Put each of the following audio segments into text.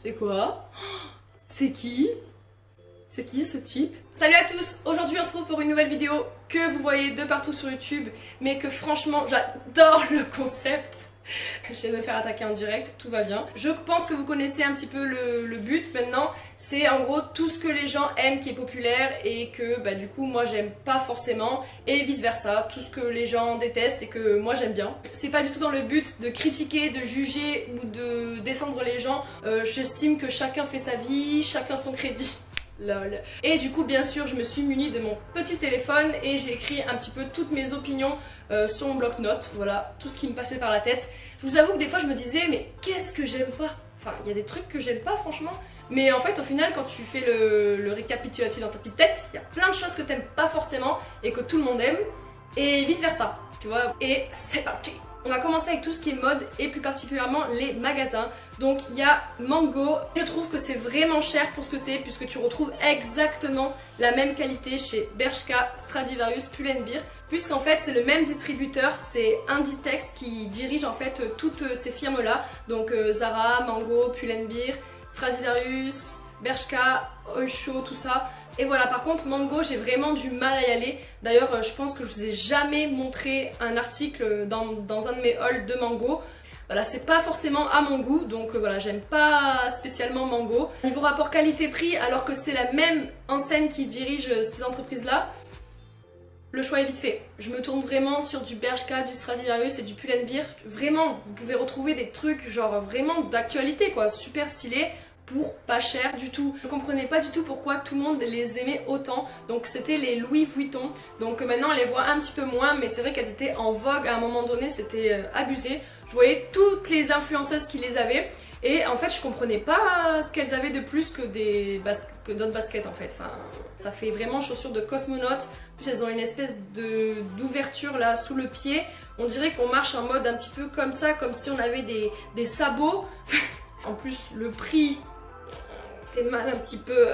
C'est quoi? C'est qui? C'est qui ce type? Salut à tous! Aujourd'hui on se retrouve pour une nouvelle vidéo que vous voyez de partout sur YouTube, mais que franchement j'adore le concept. Je viens de me faire attaquer en direct, tout va bien. Je pense que vous connaissez un petit peu le but maintenant. C'est en gros tout ce que les gens aiment qui est populaire et que bah, du coup moi j'aime pas forcément, et vice versa, tout ce que les gens détestent et que moi j'aime bien. C'est pas du tout dans le but de critiquer, de juger ou de descendre les gens. J'estime que chacun fait sa vie, chacun son crédit. Lol. Et du coup bien sûr je me suis munie de mon petit téléphone et j'ai écrit un petit peu toutes mes opinions sur mon bloc-notes, voilà, tout ce qui me passait par la tête. Je vous avoue que des fois je me disais mais qu'est-ce que j'aime pas? Enfin il y a des trucs que j'aime pas franchement. Mais en fait au final quand tu fais le récapitulatif dans ta petite tête, il y a plein de choses que t'aimes pas forcément et que tout le monde aime. Et vice versa, tu vois. Et c'est parti! On va commencer avec tout ce qui est mode et plus particulièrement les magasins. Donc il y a Mango. Je trouve que c'est vraiment cher pour ce que c'est puisque tu retrouves exactement la même qualité chez Bershka, Stradivarius, Pull&Bear. Puisqu'en fait c'est le même distributeur, c'est Inditex qui dirige en fait toutes ces firmes là. Donc Zara, Mango, Pull&Bear, Stradivarius, Bershka, Oysho, tout ça. Et voilà, par contre Mango j'ai vraiment du mal à y aller. D'ailleurs je pense que je vous ai jamais montré un article dans un de mes hauls de Mango. Voilà, c'est pas forcément à mon goût, donc voilà, j'aime pas spécialement Mango. Niveau rapport qualité-prix, alors que c'est la même enseigne qui dirige ces entreprises là, le choix est vite fait. Je me tourne vraiment sur du Bershka, du Stradivarius et du Pull&Bear. Vraiment, vous pouvez retrouver des trucs genre vraiment d'actualité quoi, super stylés, pour pas cher du tout. Je comprenais pas du tout pourquoi tout le monde les aimait autant. Donc c'était les Louis Vuitton. Donc maintenant on les voit un petit peu moins, mais c'est vrai qu'elles étaient en vogue à un moment donné, c'était abusé. Je voyais toutes les influenceuses qui les avaient et en fait je comprenais pas ce qu'elles avaient de plus que d'autres baskets en fait. Enfin, ça fait vraiment chaussures de cosmonautes. En plus elles ont une espèce d'ouverture là sous le pied. On dirait qu'on marche en mode un petit peu comme ça, comme si on avait des sabots. En plus le prix fait mal un petit peu,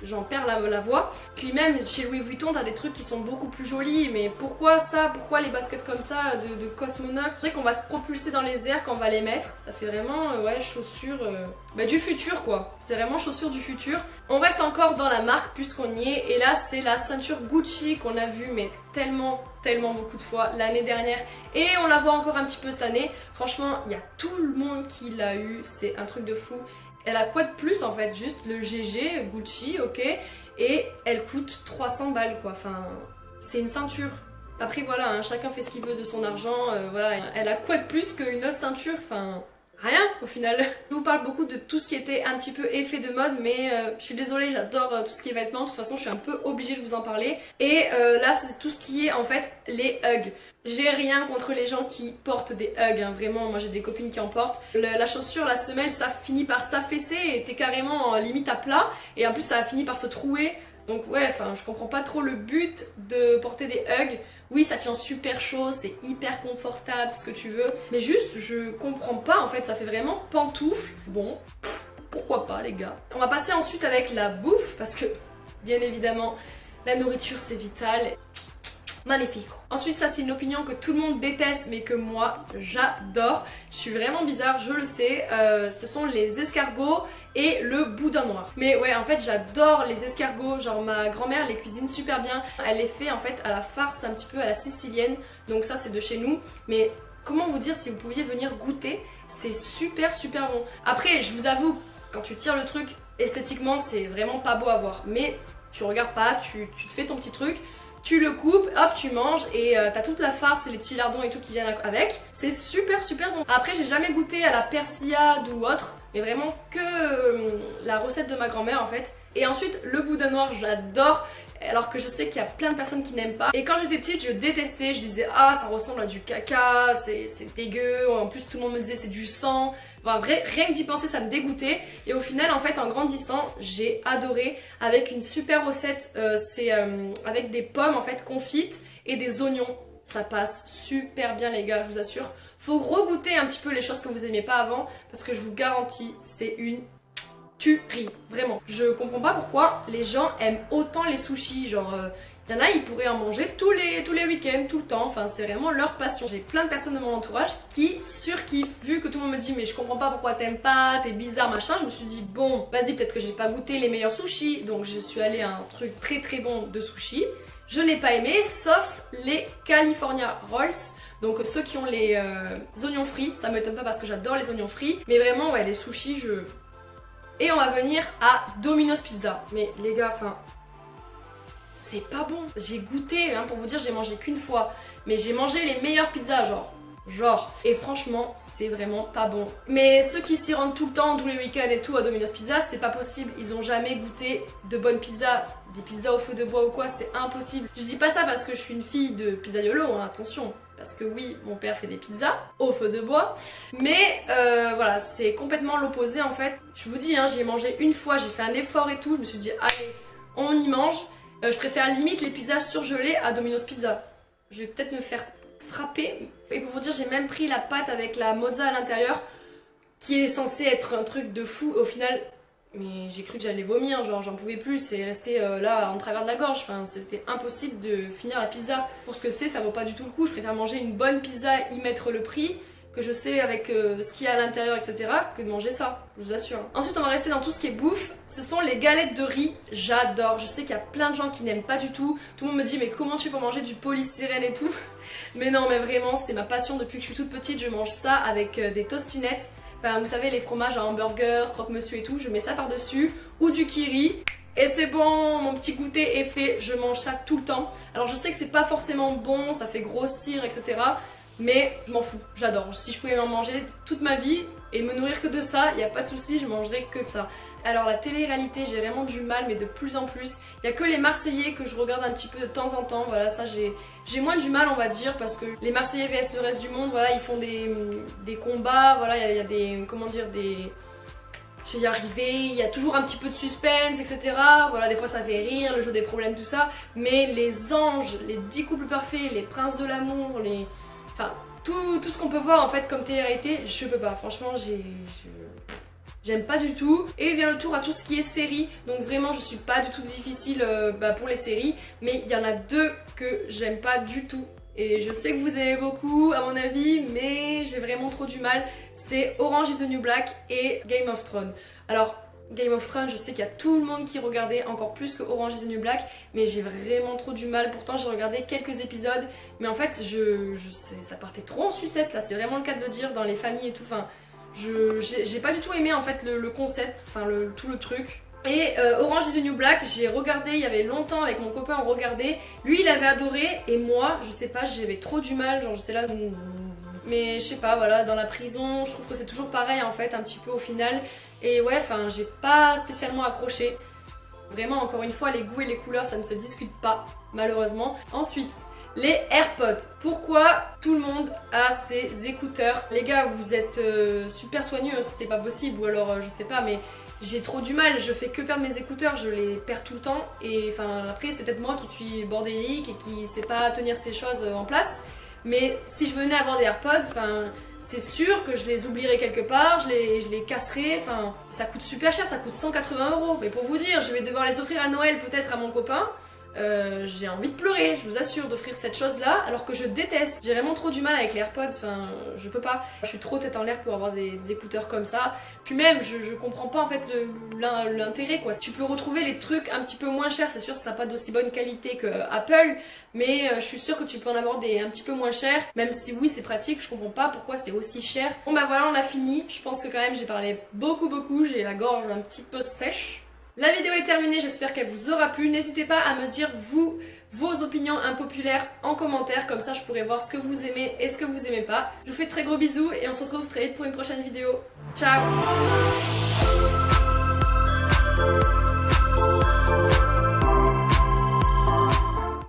j'en perds la voix. Puis même chez Louis Vuitton t'as des trucs qui sont beaucoup plus jolis, mais pourquoi ça? Pourquoi les baskets comme ça de cosmonautes? C'est vrai qu'on va se propulser dans les airs quand on va les mettre, ça fait vraiment ouais, chaussures du futur quoi. C'est vraiment chaussures du futur. On reste encore dans la marque puisqu'on y est, et là c'est la ceinture Gucci qu'on a vue mais tellement beaucoup de fois l'année dernière et on la voit encore un petit peu cette année. Franchement il y a tout le monde qui l'a eu, c'est un truc de fou. Elle a quoi de plus en fait? Juste le GG, Gucci, ok, et elle coûte 300 balles quoi, enfin c'est une ceinture. Après voilà, hein, chacun fait ce qu'il veut de son argent, voilà, elle a quoi de plus qu'une autre ceinture? Enfin rien au final. Je vous parle beaucoup de tout ce qui était un petit peu effet de mode, mais je suis désolée, j'adore tout ce qui est vêtements, de toute façon je suis un peu obligée de vous en parler. Et là c'est tout ce qui est en fait les hugs. J'ai rien contre les gens qui portent des hugs, hein. Vraiment, moi j'ai des copines qui en portent. La chaussure, la semelle, ça finit par s'affaisser et t'es carrément en limite à plat. Et en plus ça a fini par se trouer. Donc ouais, enfin je comprends pas trop le but de porter des hugs. Oui, ça tient super chaud, c'est hyper confortable, ce que tu veux. Mais juste, je comprends pas en fait, ça fait vraiment pantoufle. Bon, pourquoi pas les gars. On va passer ensuite avec la bouffe parce que bien évidemment la nourriture c'est vital. Magnifique. Ensuite ça c'est une opinion que tout le monde déteste mais que moi j'adore. Je suis vraiment bizarre, je le sais. Ce sont les escargots et le boudin noir. Mais ouais en fait j'adore les escargots. Genre ma grand-mère les cuisine super bien. Elle les fait en fait à la farce un petit peu à la sicilienne. Donc ça c'est de chez nous. Mais comment vous dire, si vous pouviez venir goûter, c'est super bon. Après je vous avoue, quand tu tires le truc esthétiquement c'est vraiment pas beau à voir. Mais tu regardes pas, tu te fais ton petit truc. Tu le coupes, hop tu manges et t'as toute la farce et les petits lardons et tout qui viennent avec. C'est super bon. Après j'ai jamais goûté à la persillade ou autre, mais vraiment que la recette de ma grand-mère en fait. Et ensuite le boudin noir j'adore, alors que je sais qu'il y a plein de personnes qui n'aiment pas. Et quand j'étais petite je détestais, je disais ah ça ressemble à du caca, c'est dégueu, en plus tout le monde me disait c'est du sang. Enfin, rien que d'y penser ça me dégoûtait. Et au final en fait en grandissant j'ai adoré, avec une super recette, c'est avec des pommes en fait confites et des oignons. Ça passe super bien les gars, je vous assure. Faut regoûter un petit peu les choses que vous aimiez pas avant, parce que je vous garantis c'est une tuerie, vraiment. Je comprends pas pourquoi les gens aiment autant les sushis, genre Il y en a, ils pourraient en manger tous les week-ends, tout le temps, enfin c'est vraiment leur passion. J'ai plein de personnes de mon entourage qui surkiffent. Vu que tout le monde me dit mais je comprends pas pourquoi t'aimes pas, t'es bizarre machin, je me suis dit bon vas-y peut-être que j'ai pas goûté les meilleurs sushis, donc je suis allée à un truc très très bon de sushi. Je n'ai pas aimé sauf les California Rolls. Donc ceux qui ont les oignons frits, ça m'étonne pas parce que j'adore les oignons frits. Mais vraiment ouais les sushis Et on va venir à Domino's Pizza. Mais les gars, enfin... c'est pas bon. J'ai goûté, hein, pour vous dire, j'ai mangé qu'une fois. Mais j'ai mangé les meilleures pizzas, genre. Et franchement, c'est vraiment pas bon. Mais ceux qui s'y rendent tout le temps, tous les week-ends et tout à Domino's Pizza, c'est pas possible. Ils ont jamais goûté de bonnes pizzas. Des pizzas au feu de bois ou quoi, c'est impossible. Je dis pas ça parce que je suis une fille de pizzaiolo, hein, attention. Parce que oui, mon père fait des pizzas au feu de bois. Mais voilà, c'est complètement l'opposé en fait. Je vous dis, hein, j'y ai mangé une fois, j'ai fait un effort et tout. Je me suis dit, allez, on y mange. Je préfère limite les pizzas surgelées à Domino's Pizza. Je vais peut-être me faire frapper. Et pour vous dire, j'ai même pris la pâte avec la mozza à l'intérieur, qui est censée être un truc de fou. Au final, mais j'ai cru que j'allais vomir, genre j'en pouvais plus. C'est resté là en travers de la gorge. Enfin, c'était impossible de finir la pizza. Pour ce que c'est, ça vaut pas du tout le coup. Je préfère manger une bonne pizza, y mettre le prix, que je sais avec ce qu'il y a à l'intérieur, etc., que de manger ça, je vous assure. Ensuite, on va rester dans tout ce qui est bouffe. Ce sont les galettes de riz, j'adore. Je sais qu'il y a plein de gens qui n'aiment pas du tout. Tout le monde me dit, mais comment tu peux manger du polystyrène et tout? Mais non, mais vraiment, c'est ma passion depuis que je suis toute petite. Je mange ça avec des tostinettes. Enfin, vous savez, les fromages à hamburger, croque-monsieur et tout, je mets ça par-dessus. Ou du kiri. Et c'est bon, mon petit goûter est fait, je mange ça tout le temps. Alors je sais que c'est pas forcément bon, ça fait grossir, etc. Mais je m'en fous, j'adore. Si je pouvais en manger toute ma vie et me nourrir que de ça, il n'y a pas de souci, je mangerais que de ça. Alors la télé-réalité, j'ai vraiment du mal, mais de plus en plus. Il n'y a que les Marseillais que je regarde un petit peu de temps en temps. Voilà, ça j'ai moins du mal, on va dire, parce que les Marseillais vs le reste du monde, voilà, ils font des combats, voilà, il y a des, comment dire, des... Je vais y arriver, il y a toujours un petit peu de suspense, etc. Voilà, des fois ça fait rire, le jeu des problèmes, tout ça. Mais les anges, les 10 couples parfaits, les princes de l'amour, les... Enfin, tout ce qu'on peut voir en fait comme télé-réalité, je peux pas. Franchement, j'aime pas du tout. Et vient le tour à tout ce qui est séries. Donc vraiment, je suis pas du tout difficile pour les séries. Mais il y en a deux que j'aime pas du tout. Et je sais que vous aimez beaucoup à mon avis, mais j'ai vraiment trop du mal. C'est Orange is the New Black et Game of Thrones. Alors Game of Thrones, je sais qu'il y a tout le monde qui regardait encore plus que Orange is the New Black, mais j'ai vraiment trop du mal. Pourtant j'ai regardé quelques épisodes, mais en fait je sais, ça partait trop en sucette là, c'est vraiment le cas de le dire, dans les familles et tout. Enfin, j'ai pas du tout aimé en fait le concept, enfin tout le truc. Et Orange is the New Black, j'ai regardé il y avait longtemps avec mon copain, on regardait. Lui il avait adoré et moi, je sais pas, j'avais trop du mal, genre j'étais là... Mais je sais pas, voilà, dans la prison, je trouve que c'est toujours pareil en fait, un petit peu au final. Et ouais, enfin, j'ai pas spécialement accroché. Vraiment, encore une fois, les goûts et les couleurs, ça ne se discute pas, malheureusement. Ensuite, les AirPods. Pourquoi tout le monde a ces écouteurs? Les gars, vous êtes super soigneux, si c'est pas possible, ou alors je sais pas, mais j'ai trop du mal. Je fais que perdre mes écouteurs, je les perds tout le temps. Et enfin, après, c'est peut-être moi qui suis bordélique et qui sait pas tenir ces choses en place. Mais si je venais avoir des AirPods, enfin, c'est sûr que je les oublierais quelque part, je les casserais, enfin, ça coûte super cher, ça coûte 180 €. Mais pour vous dire, je vais devoir les offrir à Noël peut-être à mon copain. J'ai envie de pleurer, je vous assure, d'offrir cette chose là alors que je déteste. J'ai vraiment trop du mal avec les AirPods, enfin je peux pas. Je suis trop tête en l'air pour avoir des écouteurs comme ça. Puis même je comprends pas en fait l'intérêt quoi. Tu peux retrouver les trucs un petit peu moins chers, c'est sûr que ça n'a pas d'aussi bonne qualité que Apple, mais je suis sûre que tu peux en avoir des un petit peu moins chers. Même si oui c'est pratique, je comprends pas pourquoi c'est aussi cher. Bon bah voilà, on a fini. Je pense que quand même j'ai parlé beaucoup, j'ai la gorge un petit peu sèche. La vidéo est terminée, j'espère qu'elle vous aura plu. N'hésitez pas à me dire vos opinions impopulaires en commentaire, comme ça je pourrai voir ce que vous aimez et ce que vous aimez pas. Je vous fais de très gros bisous et on se retrouve très vite pour une prochaine vidéo. Ciao!